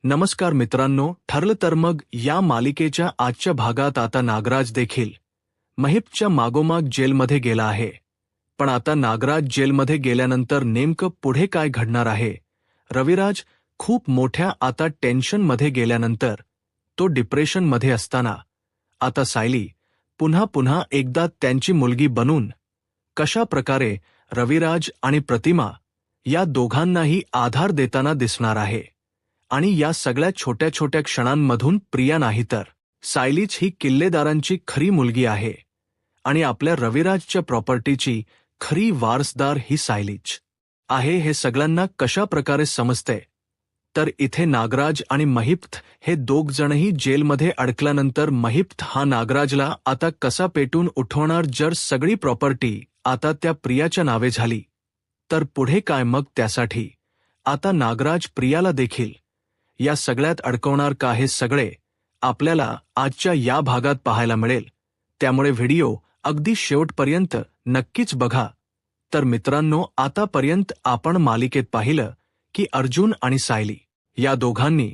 नमस्कार मित्रांनो, ठरलं तर मग या मालिकेच्या आजच्या भागात आता नागराज देखील महिपच्या मागोमाग जेलमध्ये गेला आहे. पण आता नागराज जेलमध्ये गेल्यानंतर नेमकं पुढे काय घडणार आहे? रविराज खूप मोठ्या आता टेन्शनमध्ये गेल्यानंतर तो डिप्रेशनमध्ये असताना आता सायली पुन्हा एकदा त्यांची मुलगी बनून कशा प्रकारे रविराज आणि प्रतिमा या दोघांनाही आधार देताना दिसणार आहे. आणि या सगळ्या छोट्या छोट्या क्षणांमधून प्रिया नाही तर सायलीच ही किल्लेदारांची खरी मुलगी आहे आणि आपल्या रविराजच्या प्रॉपर्टीची खरी वारसदार ही सायलीच आहे हे सगळ्यांना कशा प्रकारे समजते? तर इथे नागराज आणि महिप्त हे दोघजणही जेलमध्ये अडकल्यानंतर महिप्त हा नागराजला आता कसा पेटून उठवणार? जर सगळी प्रॉपर्टी आता त्या प्रियाच्या नावे झाली तर पुढे काय मग? त्यासाठी आता नागराज प्रियाला देखील या सगळ्यात अडकवणार का? हे सगळे आपल्याला आजच्या या भागात पाहायला मिळेल, त्यामुळे व्हिडिओ अगदी शेवटपर्यंत नक्कीच बघा. तर मित्रांनो, आतापर्यंत आपण मालिकेत पाहिलं की अर्जुन आणि सायली या दोघांनी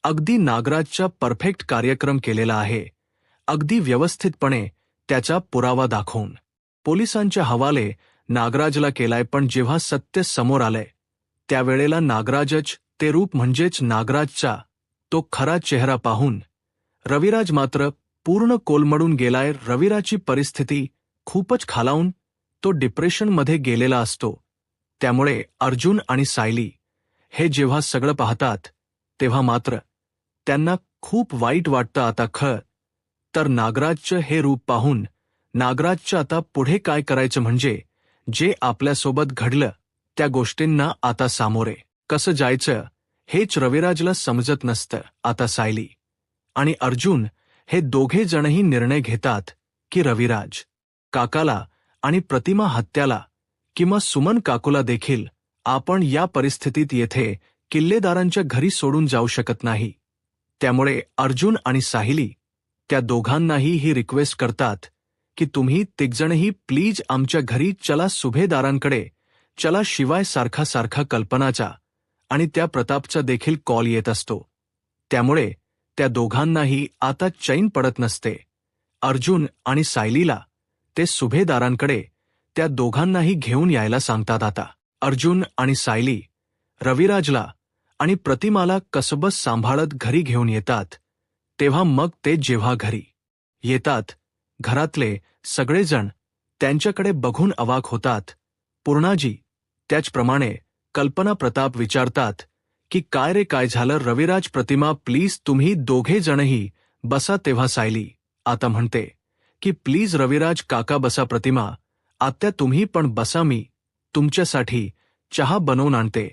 अगदी नागराजचा परफेक्ट कार्यक्रम केलेला आहे, अगदी व्यवस्थितपणे त्याचा पुरावा दाखवून पोलिसांच्या हवाले नागराजला केलाय. पण जेव्हा सत्य समोर आलंय त्यावेळेला नागराजच ते रूप म्हणजेच नागराजचा तो खरा चेहरा पाहून रविराज मात्र पूर्ण कोलमडून गेलाय. रविराजची परिस्थिती खूपच खालावून तो डिप्रेशनमध्ये गेलेला असतो. त्यामुळे अर्जुन आणि सायली हे जेव्हा सगळं पाहतात तेव्हा मात्र त्यांना खूप वाईट वाटतं. आता खरं तर नागराजचं हे रूप पाहून नागराजचं आता पुढे काय करायचं, म्हणजे जे आपल्यासोबत घडलं त्या गोष्टींना आता सामोरे कसं जायचं हेच रविराजला समजत नसतं. आता सायली आणि अर्जुन हे दोघे जणही निर्णय घेतात की रविराज काकाला आणि प्रतिमा हत्याला किंवा सुमन काकूला देखील आपण या परिस्थितीत येथे किल्लेदारांच्या घरी सोडून जाऊ शकत नाही. त्यामुळे अर्जुन आणि सायली त्या दोघांनाही ही रिक्वेस्ट करतात की तुम्ही तिघजणही प्लीज आमच्या घरी चला. सुभेदारांकडे चला. शिवाय सारखा कल्पनाचा आणि त्या प्रतापचा देखील कॉल येत असतो. त्यामुळे त्या दोघांनाही आता चैन पडत नसते. अर्जुन आणि सायलीला ते सुभेदारांकडे त्या दोघांनाही घेऊन यायला सांगतात. आता अर्जुन आणि सायली रविराजला आणि प्रतिमाला कसबस सांभाळत घरी घेऊन येतात. तेव्हा मग ते जेव्हा घरी येतात घरातले सगळेजण त्यांच्याकडे बघून अवाक होतात. पूर्णाजी त्याचप्रमाणे कल्पना प्रताप विचारतात की काय रे, काय झालं? रविराज, प्रतिमा, प्लीज तुम्ही दोघे जणही बसा. तेव्हा सायली आता म्हणते की प्लीज रविराज काका बसा. प्रतिमा आत्या तुम्ही पण बसा, मी तुमच्यासाठी चहा बनवून आणते.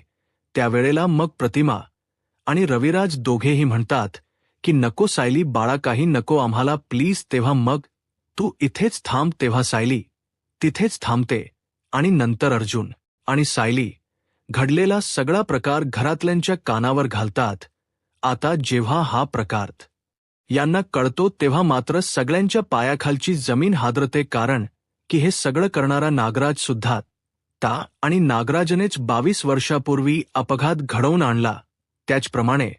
त्यावेळेला मग प्रतिमा आणि रविराज दोघेही म्हणतात की नको सायली बाळा, काही नको आम्हाला प्लीज. तेव्हा मग तू इथेच थांब. तेव्हा सायली तिथेच थांबते आणि नंतर अर्जुन आणि सायली घडलेला सगळा प्रकार घरातल्यांच्या कानावर घालतात. आता जेव्हा हा प्रकार यांना कळतो तेव्हा मात्र सगळ्यांच्या पायाखालची जमीन हादरते. कारण की हे सगळं करणारा नागराज सुद्धा ता आणि नागराजनेच 22 वर्षापूर्वी अपघात घडवून आणला. त्याचप्रमाणे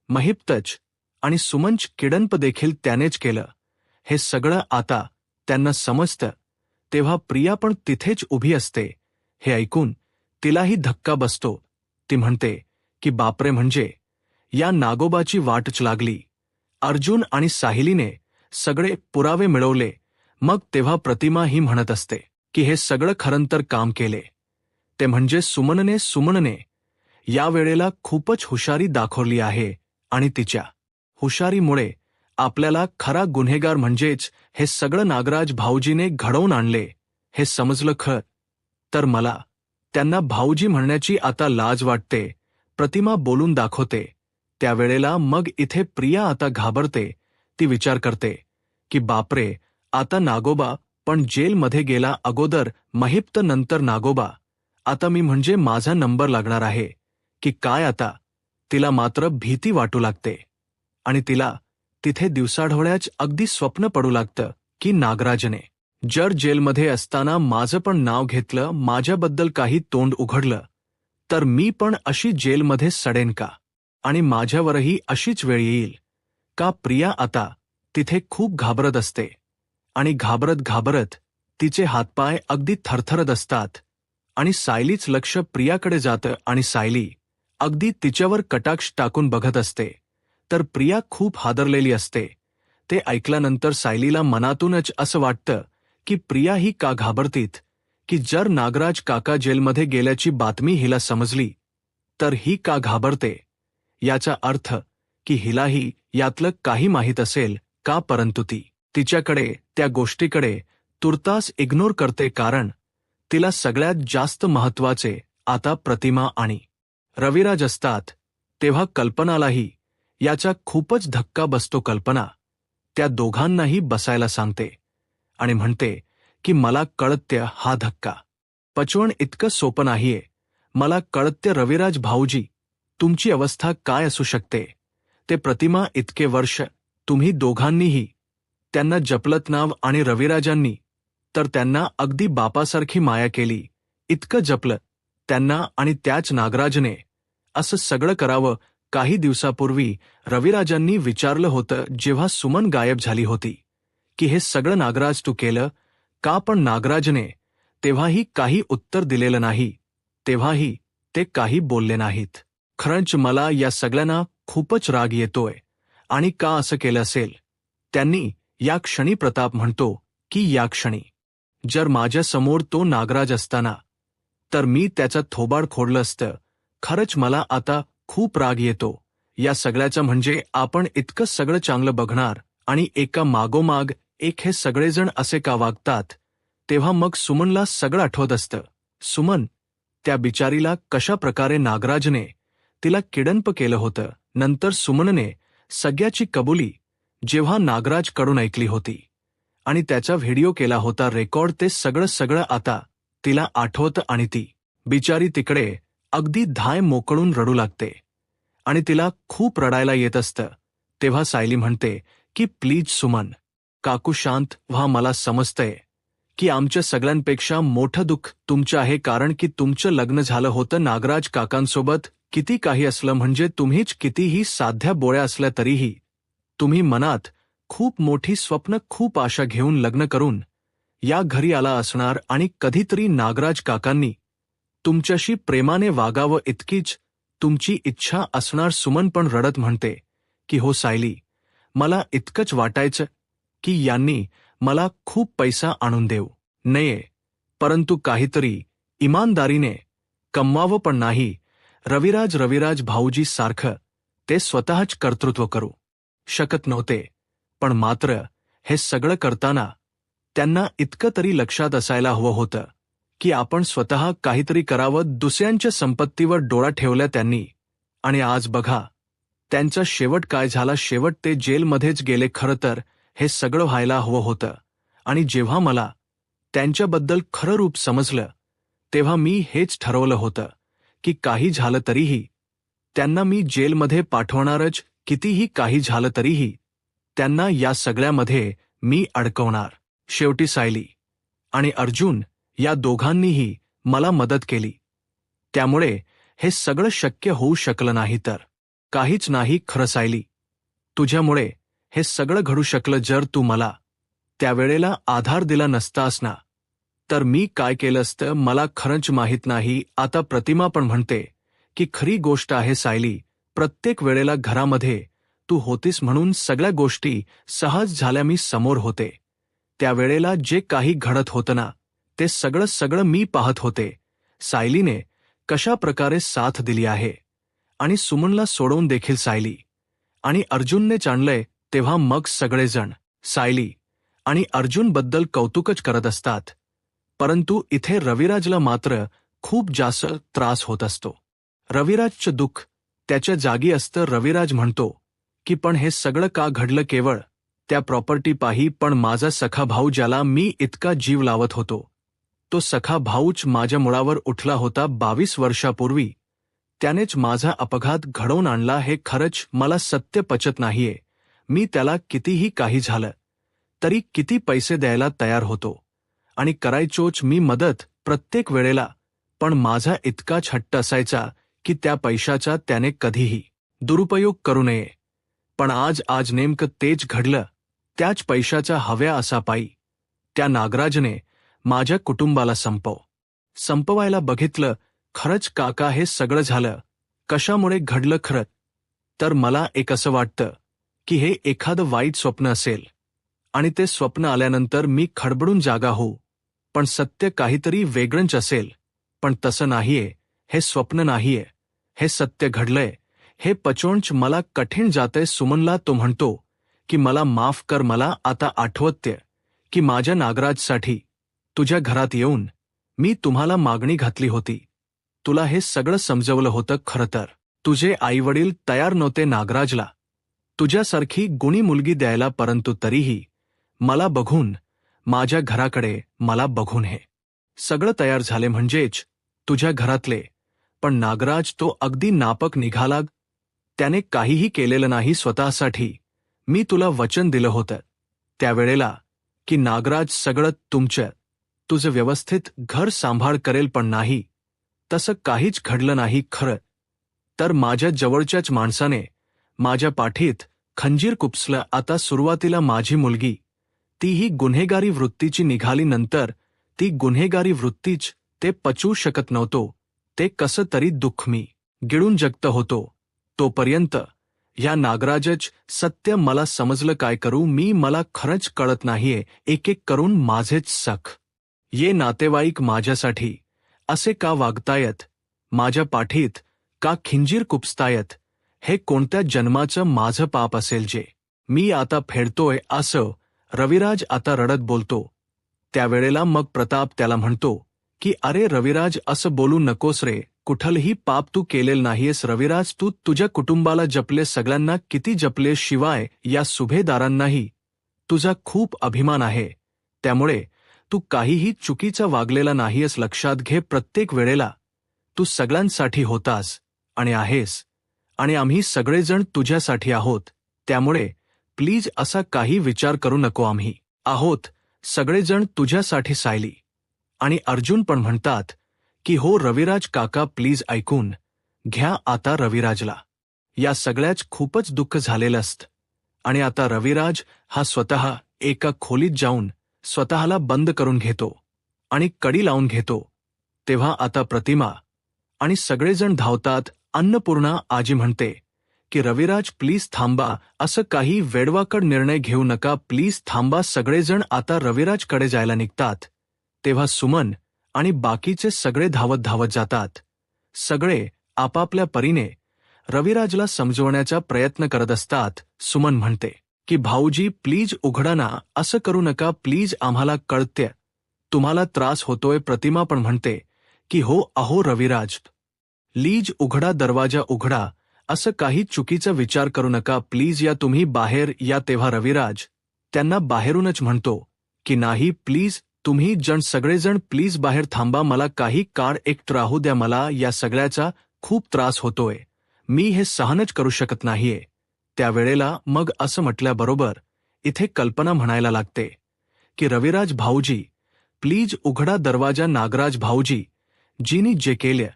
महिप्तच आणि सुमंच किडनप देखील त्यानेच केलं. हे सगळं आता त्यांना समजतं. तेव्हा प्रिया पण तिथेच उभी असते. हे ऐकून तिलाही धक्का बसतो. ती म्हणते की बापरे, म्हणजे या नागोबाची वाटच लागली. अर्जुन आणि सायलीने सगळे पुरावे मिळवले. मग तेव्हा प्रतिमा ही म्हणत असते की हे सगळं खरंतर काम केले ते म्हणजे सुमनने यावेळेला खूपच हुशारी दाखवली आहे आणि तिच्या हुशारीमुळे आपल्याला खरा गुन्हेगार म्हणजेच हे सगळं नागराज भाऊजीने घडवून आणले हे समजलं. खरं तर मला त्यांना भाऊजी म्हणण्याची आता लाज वाटते. प्रतिमा बोलून दाखवते. त्यावेळेला मग इथे प्रिया आता घाबरते. ती विचार करते की बापरे, आता नागोबा पण जेलमध्ये गेला. अगोदर महिप्त, नंतर नागोबा. आता मी म्हणजे माझा नंबर लागणार आहे की काय? आता तिला मात्र भीती वाटू लागते आणि तिला तिथे दिवसाढवळ्याच अगदी स्वप्न पडू लागतं की नागराजने जर जेलमध्ये असताना माझं पण नाव घेतलं, माझ्याबद्दल काही तोंड उघडलं तर मी पण अशी जेलमध्ये सडेन का? आणि माझ्यावरही अशीच वेळ येईल का प्रिया आता तिथे खूप घाबरत असते आणि घाबरत घाबरत तिचे हातपाय अगदी थरथरत असतात आणि सायलीच लक्ष प्रियाकडे जातं आणि सायली अगदी तिच्यावर कटाक्ष टाकून बघत असते तर प्रिया खूप हादरलेली असते. ते ऐकल्यानंतर सायलीला मनातूनच असं वाटतं की प्रिया ही का घाबरतीत की जर नागराज काका जेलमध्ये गेल्याची बातमी हिला समजली तर ही का घाबरते याचा अर्थ की हिलाही यातलं काही माहीत असेल का परंतु ती तिच्याकडे त्या गोष्टीकडे तुर्तास इग्नोर करते कारण तिला सगळ्यात जास्त महत्वाचे आता प्रतिमा आणि रविराज असतात. तेव्हा कल्पनालाही याचा खूपच धक्का बसतो. कल्पना त्या दोघांनाही बसायला सांगते आणि म्हणते की मला कळतं हा धक्का पचवण इतकं सोपं नाहीये. मला कळतं रविराज भाऊजी तुमची अवस्था काय असू शकते ते प्रतिमा इतके वर्ष तुम्ही दोघांनीही त्यांना जपलत नाव आणि रविराजांनी तर त्यांना अगदी बापासारखी माया केली. इतकं जपलं त्यांना आणि त्याच नागराजने असं सगळं करावं. काही दिवसापूर्वी रविराजांनी विचारलं होतं जेव्हा सुमन गायब झाली होती की हे सगळं नागराज तू केलं का पण नागराजने तेव्हाही काही उत्तर दिलेलं नाही. तेव्हाही ते काही बोलले नाहीत. खरंच मला या सगळ्यांना खूपच राग येतोय आणि का असं केलं असेल. त्यांनी या क्षणी प्रताप म्हणतो की या क्षणी जर माझ्यासमोर तो नागराज असताना तर मी त्याचा थोबाड खोडलं असतं. खरंच मला आता खूप राग येतो या सगळ्याचा. म्हणजे आपण इतकं सगळं चांगलं बघणार आणि एका मागोमाग एक हे सगळेजण असे का वागतात. तेव्हा मग सुमनला सगळं आठवत असतं. सुमन त्या बिचारीला कशा प्रकारे नागराजने तिला किडनप केलं होतं. नंतर सुमनने सगळ्याची कबुली जेव्हा नागराजकडून ऐकली होती आणि त्याचा व्हिडिओ केला होता रेकॉर्ड ते सगळं आता तिला आठवतं आणि ती बिचारी तिकडे अगदी धाय मोकळून रडू लागते आणि तिला खूप रडायला येत असतं. तेव्हा सायली म्हणते की प्लीज सुमन काकू शांत व्हा. मला समजतंय की आमच्या सगळ्यांपेक्षा मोठं दुःख तुमचं आहे कारण की तुमचं लग्न झालं होतं नागराज काकांसोबत. किती काही असलं म्हणजे तुम्हीच कितीही साध्या बोळ्या असल्या तरीही तुम्ही मनात खूप मोठी स्वप्न खूप आशा घेऊन लग्न करून या घरी आला असणार आणि कधीतरी नागराज काकांनी तुमच्याशी प्रेमाने वागावं इतकीच तुमची इच्छा असणार. सुमन पण रडत म्हणते की हो सायली मला इतकंच वाटायचं की यांनी मला खूप पैसा आणून देऊ नये परंतु काहीतरी इमानदारीने कमवावं पण नाही. रविराज भाऊजी सारखं ते स्वतःच कर्तृत्व करू शकत नव्हते. पण मात्र हे सगळं करताना त्यांना इतकं तरी लक्षात असायला हवं होतं की आपण स्वतः काहीतरी करावं. दुसऱ्यांच्या संपत्तीवर डोळा ठेवला त्यांनी आणि आज बघा त्यांचा शेवट काय झाला. शेवट ते जेलमध्येच गेले. खरं तर हे सगळं व्हायला हवं होतं आणि जेव्हा मला त्यांच्याबद्दल खरं रूप समजलं तेव्हा मी हेच ठरवलं होतं की काही झालं तरीही त्यांना मी जेलमध्ये पाठवणारच. कितीही काही झालं तरीही त्यांना या सगळ्यामध्ये मी अडकवणार. शेवटी सायली आणि अर्जुन या दोघांनीही मला मदत केली त्यामुळे हे सगळं शक्य होऊ शकलं नाही तर काहीच नाही. खरं सायली तुझ्यामुळे हे सगळं घडू शकलं. जर तू मला त्यावेळेला आधार दिला नसतास ना तर मी काय केलं असतं मला खरंच माहीत नाही. आता प्रतिमा पण म्हणते की खरी गोष्ट आहे सायली प्रत्येक वेळेला घरामध्ये तू होतीस म्हणून सगळ्या गोष्टी सहज झाल्या. मी समोर होते त्यावेळेला जे काही घडत होतं ना ते सगळं मी पाहत होते. सायलीने कशा प्रकारे साथ दिली आहे आणि सुमनला सोडवून देखील सायली आणि अर्जुनने जाणलंय. तेव्हा मग सगळेजण सायली आणि अर्जुनबद्दल कौतुकच करत असतात परंतु इथे रविराजला मात्र खूप जास्त त्रास होत असतो. रविराजचं दुःख त्याच्या जागी असतं. रविराज म्हणतो की पण हे सगळं का घडलं केवळ त्या प्रॉपर्टी पाही. पण माझा सखा भाऊ ज्याला मी इतका जीव लावत होतो तो सखा भाऊच माझ्या मुळावर उठला होता 22 वर्षापूर्वी. त्यानेच माझा अपघात घडवून आणला. हे खरंच मला सत्य पचत नाहीये. मी त्याला कितीही काही झालं तरी किती पैसे द्यायला तयार होतो आणि करायचोच मी मदत प्रत्येक वेळेला. पण माझा इतकाच हट्ट असायचा की त्या पैशाचा त्याने कधीही दुरुपयोग करू नये. पण आज नेमकं तेच घडलं. त्याच पैशाच्या हव्या असा पायी त्या नागराजने माझ्या कुटुंबाला संपवायला बघितलं. खरंच काका हे सगळं झालं कशामुळे घडलं खरं तर मला एक असं वाटतं की हे एखादं वाईट स्वप्न असेल आणि ते स्वप्न आल्यानंतर मी खडबडून जागा होऊ. पण सत्य काहीतरी वेगळंच असेल. पण तसं नाहीये. हे स्वप्न नाहीये. हे सत्य घडलंय. हे पचवणच मला कठीण जातंय. सुमनला तो म्हणतो की मला माफ कर. मला आता आठवतंय की माझ्या नागराजसाठी तुझ्या घरात येऊन मी तुम्हाला मागणी घातली होती. तुला हे सगळं समजवलं होतं. खरं तर तुझे आईवडील तयार नव्हते नागराजला तुझ्यासारखी गुणी मुलगी द्यायला. परंतु तरीही मला बघून, माझ्या घराकडे मला बघून हे सगळं तयार झाले म्हणजेच तुझ्या घरातले. पण नागराज तो अगदी नापक निघाला. त्याने काहीही केलेलं नाही स्वतःसाठी. मी तुला वचन दिलं होतं त्यावेळेला की नागराज सगळं तुझं व्यवस्थित घर सांभाळ करेल. पण नाही, तसं काहीच घडलं नाही. खरं तर माझ्या जवळच्याच माणसाने माझ्या पाठीत खंजीर खुपसलं. आता सुरुवातीला माझी मुलगी तीही गुन्हेगारी वृत्तीची निघाली. नंतर ती गुन्हेगारी वृत्तीच ते पचवू शकत नव्हतो. ते कसं तरी दुःख मी गिळून जगत होतो. तोपर्यंत ह्या नागराजच सत्य मला समजलं. काय करू मी, मला खरंच कळत नाहीये. एक एक करून माझेच ये नातेवाईक माझ्यासाठी असे का वागतायत, माझ्या पाठीत का खिंजीर खुपसतायत. हे कोणत्या जन्माचं माझं पाप असेल जे मी आता फेडतोय. असं रविराज आता रडत बोलतो. त्यावेळेला मग प्रताप त्याला म्हणतो की अरे रविराज, असं बोलू नकोस रे. कुठलंही पाप तू केलेलं नाहीयेस रविराज. तू तुझ्या कुटुंबाला जपले, सगळ्यांना किती जपले. शिवाय या सुभेदारांनाही तुझा खूप अभिमान आहे. त्यामुळे तू काहीही चुकीचा वागलेला नाहीयेस. लक्षात घे, प्रत्येक वेळेला तू सगळ्यांसाठी होतास आणि आहेस आणि आम्ही सगळेजण तुझ्यासाठी आहोत. त्यामुळे प्लीज असा काही विचार करू नको. आम्ही आहोत सगळेजण तुझ्यासाठी. सायली आणि अर्जुन पण म्हणतात की हो रविराज काका, प्लीज ऐकून घ्या. आता रविराजला या सगळ्याच खूपच दुःख झालेलं असतं आणि आता रविराज हा स्वतः एका खोलीत जाऊन स्वतःला बंद करून घेतो आणि कडी लावून घेतो. तेव्हा आता प्रतिमा आणि सगळेजण धावतात. अन्नपूर्णा आजी म्हणते की रविराज प्लीज थांबा, असं काही वेडवाकड निर्णय घेऊ नका, प्लीज थांबा. सगळेजण आता रविराजकडे जायला निघतात. तेव्हा सुमन आणि बाकीचे सगळे धावत जातात. सगळे आपापल्या परीने रविराजला समजवण्याचा प्रयत्न करत असतात. सुमन म्हणते की भाऊजी प्लीज उघडा ना, असं करू नका प्लीज, आम्हाला कळते तुम्हाला त्रास होतोय. प्रतिमा पण म्हणते की हो अहो रविराज, प्लीज उघडा, दरवाजा उघडा, असं काही चुकीचा विचार करू नका, प्लीज या तुम्ही बाहेर या. तेव्हा रविराज त्यांना बाहेरूनच म्हणतो की नाही प्लीज, तुम्ही सगळेजण प्लीज बाहेर थांबा, मला काही काळ एकटं राहू द्या, मला या सगळ्याचा खूप त्रास होतोय, मी हे सहनच करू शकत नाहीये. त्यावेळेला मग असं म्हटल्याबरोबर इथे कल्पना म्हणायला लागते की रविराज भाऊजी प्लीज उघडा दरवाजा. नागराज भाऊजी, जीनी जे केलं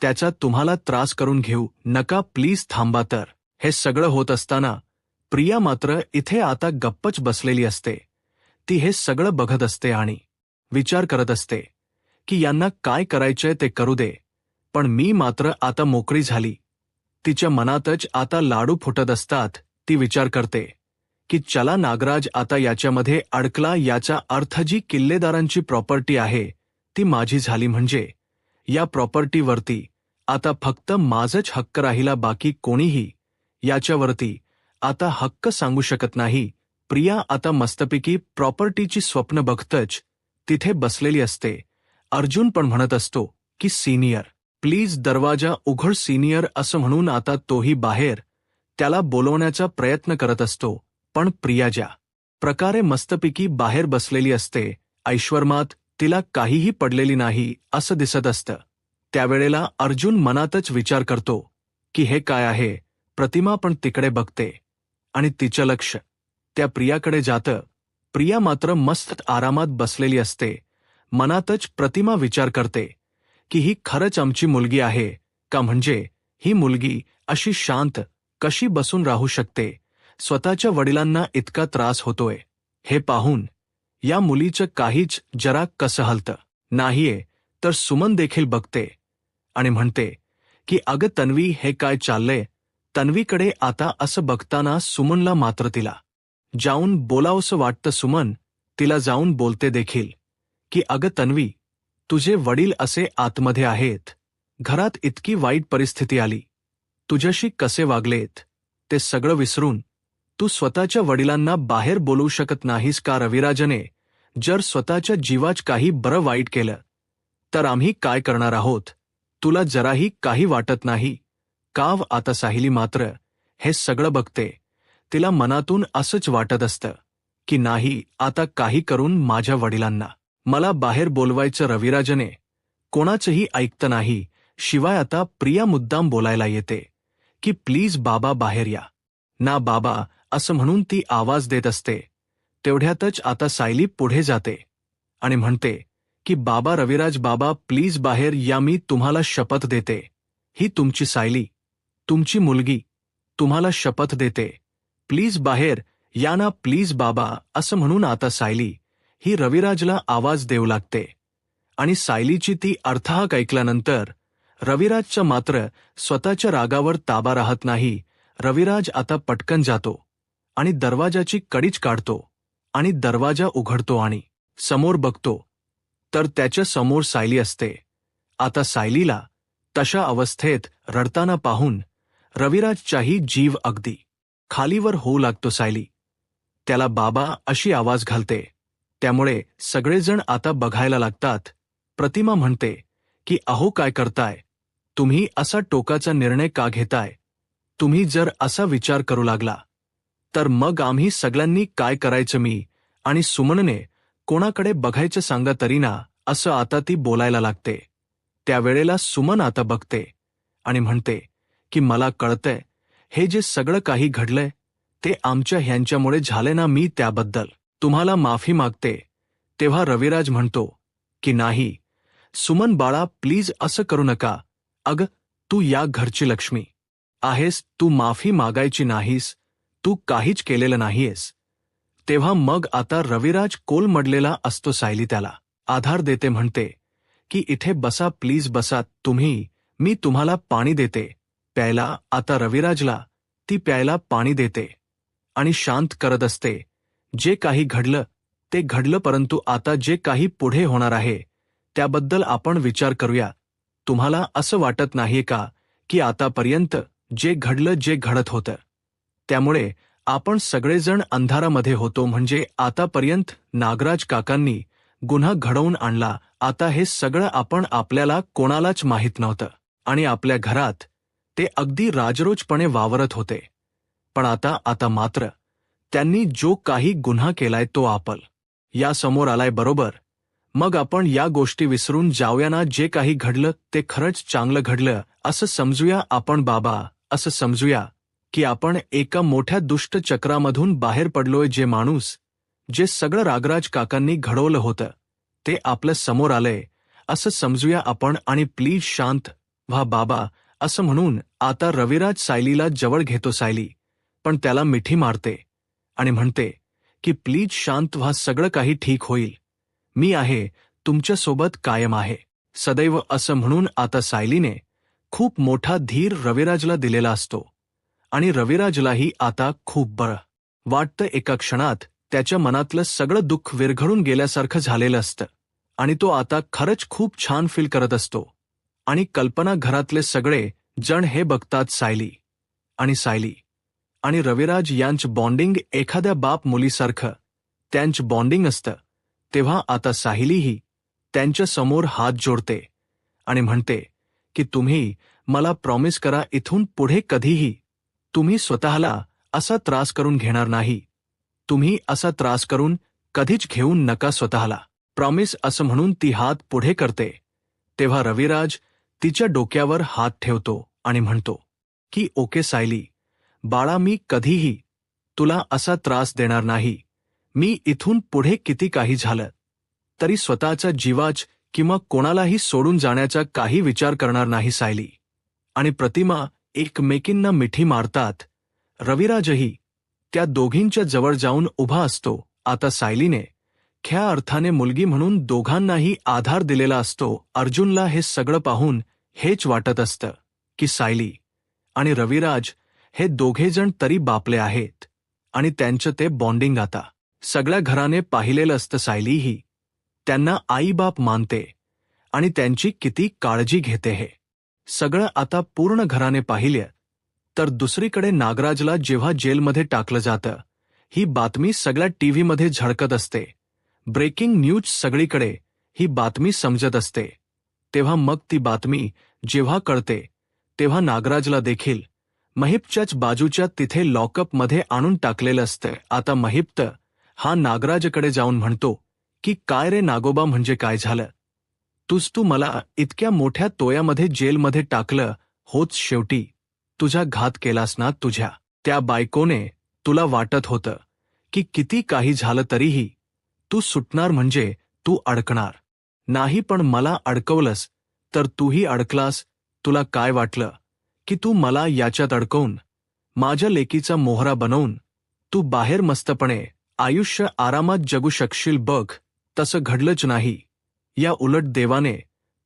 त्याचा तुम्हाला त्रास करून घेऊ नका, प्लीज थांबा. तर हे सगळं होत असताना प्रिया मात्र इथे आता गप्पच बसलेली असते. ती हे सगळं बघत असते आणि विचार करत असते की यांना काय करायचंय ते करू दे, पण मी मात्र आता मोकळी झाली. तिच्या मनातच आता लाडू फुटत असतात. ती विचार करते की चला नागराज आता याच्यामध्ये अडकला, याचा अर्थ जी किल्लेदारांची प्रॉपर्टी आहे ती माझी झाली, म्हणजे या प्रॉपर्टीवरती आता फक्त माझंच हक्क राहिला, बाकी कोणीही याच्यावरती आता हक्क सांगू शकत नाही. प्रिया आता मस्तपैकी प्रॉपर्टीची स्वप्न बघतच तिथे बसलेली असते. अर्जुन पण म्हणत असतो की सीनियर प्लीज दरवाजा उघड सीनियर, असं म्हणून आता तोही बाहेर त्याला बोलवण्याचा प्रयत्न करत असतो. पण प्रिया ज्या प्रकारे मस्तपैकी बाहेर बसलेली असते, ऐश्वर्मात तिला काहीही पडलेली नाही असं दिसत असतं. त्यावेळेला अर्जुन मनातच विचार करतो की हे काय आहे. प्रतिमा पण तिकडे बघते आणि तिचं लक्ष त्या प्रियाकडे जातं. प्रिया मात्र मस्त आरामात बसलेली असते. मनातच प्रतिमा विचार करते की ही खरंच आमची मुलगी आहे का, म्हणजे ही मुलगी अशी शांत कशी बसून राहू शकते, स्वतःच्या वडिलांना इतका त्रास होतोय हे पाहून या मुलीचं काहीच जरा कसं हलतं नाहीये. तर सुमन देखील बघते आणि म्हणते की अगं तन्वी, हे काय चाललंय. तन्वीकडे आता असं बघताना सुमनला मात्र तिला जाऊन बोलावंसं वाटतं. सुमन तिला जाऊन बोलते देखील की अगं तन्वी, तुझे वडील असे आतमध्ये आहेत, घरात इतकी वाईट परिस्थिती आली, तुझ्याशी कसे वागलेत ते सगळं विसरून तू स्वतःच्या वडिलांना बाहेर बोलवू शकत नाहीस का. रविराजने जर स्वतःच्या जीवाच काही बरं वाईट केलं तर आम्ही काय करणार आहोत, तुला जराही काही वाटत नाही का. आता साहिली मात्र हे सगळं बघते. तिला मनातून असंच वाटत असतं की नाही, आता काही करून माझ्या वडिलांना मला बाहेर बोलवायचं. रविराजने कोणाचंही ऐकतं नाही. शिवाय आता प्रिया मुद्दाम बोलायला येते की प्लीज बाबा बाहेर या ना बाबा, असं म्हणून ती आवाज देत असते. तेवढ्यातच आता सायली पुढे जाते आणि म्हणते की बाबा, रविराज बाबा प्लीज बाहेर या, मी तुम्हाला शपथ देते, ही तुमची सायली, तुमची मुलगी, तुम्हाला शपथ देते, प्लीज बाहेर या ना प्लीज बाबा. असं म्हणून आता सायली ही रविराजला आवाज देऊ लागते. आणि सायलीची ती अर्थहाक ऐकल्यानंतर रविराजचं मात्र स्वतःच्या रागावर ताबा राहत नाही. रविराज आता पटकन जातो आणि दरवाजाची कडीच काढतो आणि दरवाजा उघडतो आणि समोर बघतो तर त्याच्या समोर सायली असते. आता सायलीला तशा अवस्थेत रडताना पाहून रविराजचाही जीव अगदी खालीवर होऊ लागतो. सायली त्याला बाबा अशी आवाज घालते, त्यामुळे सगळेजण आता बघायला लागतात. प्रतिमा म्हणते की अहो काय करताय तुम्ही, असा टोकाचा निर्णय का घेताय, तुम्ही जर असा विचार करू लागला तर मग आम्ही सगळ्यांनी काय करायचं. मी आणि सुमनने कोणाकडे बघायचं सांगा तरी ना, असं आता ती बोलायला लागते. त्यावेळेला सुमन आता बघते आणि म्हणते की मला कळतंय हे जे सगळं काही घडलंय ते आमच्या ह्यांच्यामुळे झाले ना, मी त्याबद्दल तुम्हाला माफी मागते. तेव्हा रविराज म्हणतो की नाही सुमन बाळा, प्लीज असं करू नका. अगं तू या घरची लक्ष्मी आहेस, तू माफी मागायची नाहीस, तू काहीच केलेलं नाहीयेस. तेव्हा मग आता रविराज कोलमडलेला असतो. सायली त्याला आधार देते, म्हणते की इथे बसा, प्लीज बसा तुम्ही, मी तुम्हाला पाणी देते प्यायला. आता रविराजला ती प्यायला पाणी देते आणि शांत करत असते. जे काही घडलं ते घडलं, परंतु आता जे काही पुढे होणार आहे त्याबद्दल आपण विचार करूया. तुम्हाला असं वाटत नाहीये का की आतापर्यंत जे घडलं, जे घडत होतं त्यामुळे आपण सगळेजण अंधारामध्ये होतो, म्हणजे आतापर्यंत नागराज काकांनी गुन्हा घडवून आणला. आता हे सगळं आपल्याला कोणालाच माहीत नव्हतं आणि आपल्या घरात ते अगदी राजरोजपणे वावरत होते. पण आता मात्र त्यांनी जो काही गुन्हा केलाय तो या समोर आलाय, बरोबर. मग आपण या गोष्टी विसरून जाऊया ना. जे काही घडलं ते खरंच चांगलं घडलं असं समजूया आपण बाबा. असं समजूया की आपण एका मोठ्या दुष्ट चक्रामधून बाहेर पडलोय. जे माणूस, जे सगळं रागराज काकांनी घडवलं होतं ते आपल्या समोर आलंय असं समजूया आपण. आणि प्लीज शांत व्हा बाबा, असं म्हणून आता रविराज सायलीला जवळ घेतो. सायली पण त्याला मिठी मारते आणि म्हणते की प्लीज शांत व्हा, सगळं काही ठीक होईल, मी आहे तुमच्यासोबत कायम आहे सदैव. असं म्हणून आता सायलीने खूप मोठा धीर रविराजला दिलेला असतो आणि रविराजलाही आता खूप बरं वाटतं. एका क्षणात त्याच्या मनातलं सगळं दुःख विरघळून गेल्यासारखं झालेलं असतं आणि तो आता खरंच खूप छान फील करत असतो. आणि कल्पना, घरातले सगळे जण हे बघतात. सायली आणि रविराज यांचं बॉन्डिंग एखाद्या बाप मुलीसारखं त्यांचं बॉन्डिंग असतं. तेव्हा आता सायलीही त्यांच्या समोर हात जोडते आणि म्हणते की तुम्ही मला प्रॉमिस करा, इथून पुढे कधीही तुम्ही स्वतःला असा त्रास करून घेणार नाही. तुम्ही असा त्रास करून कधीच घेऊन नका स्वतःला, प्रॉमिस. असं म्हणून ती हात पुढे करते. तेव्हा रविराज तिच्या डोक्यावर हात ठेवतो आणि म्हणतो की ओके सायली बाळा, मी कधीही तुला असा त्रास देणार नाही. मी इथून पुढे किती काही झालं तरी स्वतःचा जीवाच किंवा कोणालाही सोडून जाण्याचा काही विचार करणार नाही. सायली आणि प्रतिमा एकमेकींना मिठी मारतात. रविराजही त्या दोघींच्या जवळ जाऊन उभा असतो. आता सायलीने खऱ्या अर्थाने मुलगी म्हणून दोघांनाही आधार दिलेला असतो. अर्जुनला हे सगळं पाहून हेच वाटत असतं की सायली आणि रविराज हे दोघेजण तरी बापले आहेत आणि त्यांचं ते बॉन्डिंग आता सगळ्या घराने पाहिलेलं असतं. सायलीही त्यांना आईबाप मानते आणि त्यांची किती काळजी घेते हे सगळं आता पूर्ण घराने पाहिलं. तर दुसरीकडे नागराजला जेव्हा जेलमध्ये टाकलं जातं, ही बातमी सगळ्या टीव्हीमध्ये झळकत असते. ब्रेकिंग न्यूज सगळीकडे ही बातमी समजत असते. तेव्हा मग ती बातमी जेव्हा कळते तेव्हा नागराजला देखील महिपच्याच बाजूच्या तिथे लॉकअपमध्ये आणून टाकलेलं असतं. आता महिप हा नागराजकडे जाऊन म्हणतो की काय रे नागोबा, म्हणजे काय झालं? तू मला इतक्या मोठ्या तोयामध्ये जेलमध्ये टाकलं होच, शेवटी तुझा घात केलास ना तुझ्या त्या बायकोने. तुला वाटत होतं की किती काही झालं तरीही तू सुटणार, म्हणजे तू अडकणार नाही, पण मला अडकवलंस तर तूही अडकलास. तुला काय वाटलं की तू मला याच्यात अडकवून माझ्या लेकीचा मोहरा बनवून तू बाहेर मस्तपणे आयुष्य आरामात जगू शकशील? बघ, तसं घडलंच नाही. या उलट देवाने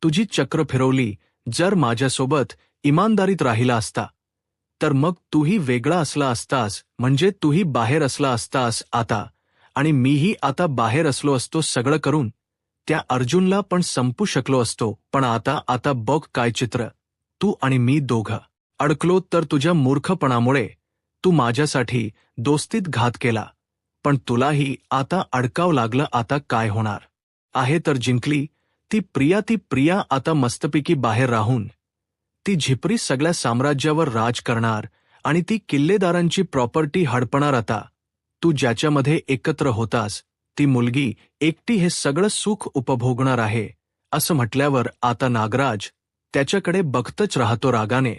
तुझी चक्र फिरवली. जर माझ्यासोबत इमानदारीत राहिला असता तर मग तूही वेगळा असला असतास, म्हणजे तूही बाहेर असला असतास आता, आणि मीही आता बाहेर असलो असतो. सगळं करून त्या अर्जुनला पण संपू शकलो असतो. पण आता बघ काय चित्र. तू आणि मी दोघं अडकलो तर तुझ्या मूर्खपणामुळे. तू माझ्यासाठी दोस्तीत घात केला, पण तुलाही आता अडकाव लागलं. आता काय होणार आहे? तर जिंकली ती प्रिया आता मस्तपैकी बाहेर राहून ती झिपरी सगळ्या साम्राज्यावर राज करणार आणि ती किल्लेदारांची प्रॉपर्टी हडपणार. आता तू ज्याच्यामध्ये एकत्र होतास ती मुलगी एकटी हे सगळं सुख उपभोगणार आहे. असं म्हटल्यावर आता नागराज त्याच्याकडे बघतच राहतो रागाने.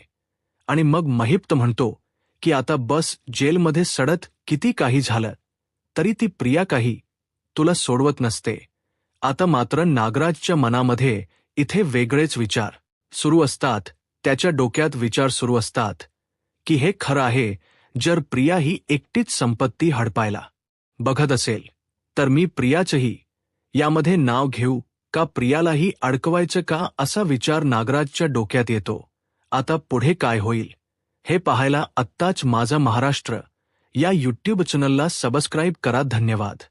आणि मग महिप म्हणतो की आता बस, जेलमध्ये सडत किती काही झालं तरी ती प्रिया काही तुला सोडवत नसते. आता मात्र नागराजच्या मनामध्ये इथे वेगळेच विचार सुरू असतात. त्याच्या डोक्यात विचार सुरू असतात की हे खरं आहे, जर प्रिया ही एकटीच संपत्ती हडपायला बघत असेल तर मी प्रियाचंही यामध्ये नाव घेऊ का? प्रियालाही अडकवायचं का? असा विचार नागराजच्या डोक्यात येतो. आता पुढे काय होईल हे पाहायला आत्ताच माझा महाराष्ट्र या यूट्यूब चॅनलला सबस्क्राईब करा. धन्यवाद.